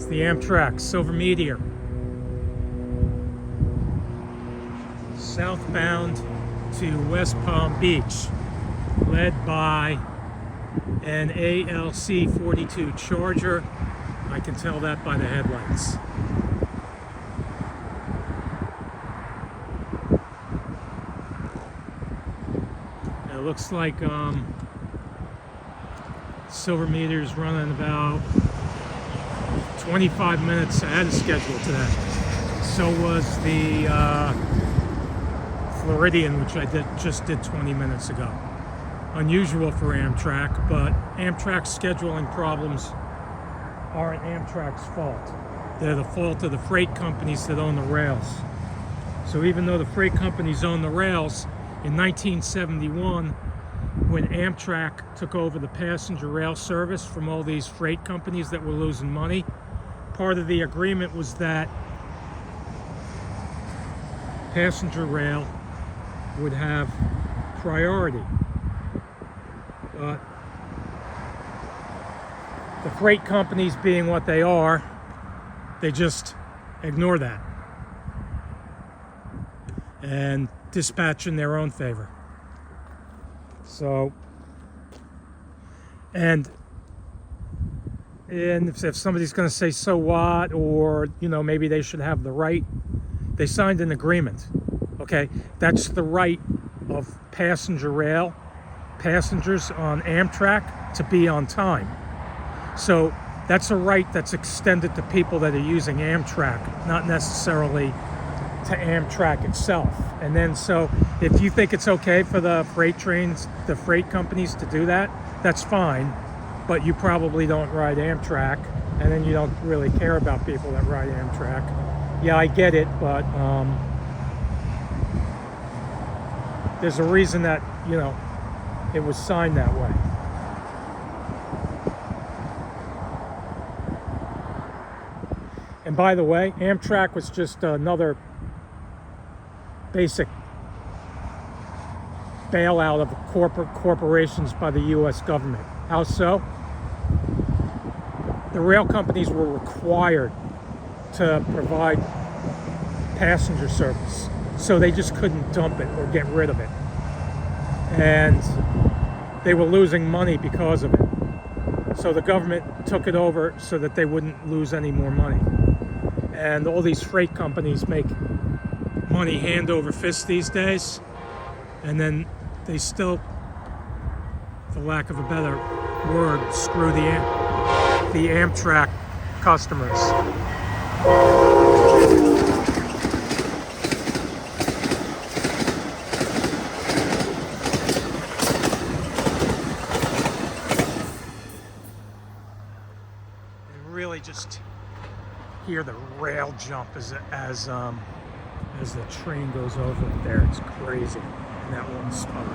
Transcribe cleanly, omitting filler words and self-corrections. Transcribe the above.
It's the Amtrak Silver Meteor. Southbound to West Palm Beach, led by an ALC 42 Charger. I can tell that by the headlights. It looks like Silver Meteor's running about 25 minutes ahead of schedule today. So was the Floridian, which I just did 20 minutes ago. Unusual for Amtrak, but Amtrak's scheduling problems aren't Amtrak's fault. They're the fault of the freight companies that own the rails. So even though the freight companies own the rails, in 1971, when Amtrak took over the passenger rail service from all these freight companies that were losing money, part of the agreement was that passenger rail would have priority. But the freight companies, being what they are, they just ignore that and dispatch in their own favor. So, and if somebody's going to say so what, or maybe they should have the right, they signed an agreement. Okay, that's the right of passenger rail passengers on Amtrak to be on time. So that's a right that's extended to people that are using Amtrak, not necessarily to Amtrak itself. And then so if you think it's okay for the freight trains, the freight companies to do that, that's fine, but you probably don't ride Amtrak, and then you don't really care about people that ride Amtrak. Yeah, I get it, but there's a reason that, it was signed that way. And by the way, Amtrak was just another basic bailout of corporations by the U.S. government. How so? The rail companies were required to provide passenger service, so they just couldn't dump it or get rid of it. And they were losing money because of it. So the government took it over so that they wouldn't lose any more money. And all these freight companies make money hand over fist these days, and then they still, for lack of a better word, screw the Amtrak customers. Really just hear the rail jump as the train goes over it there. It's crazy in that one spot.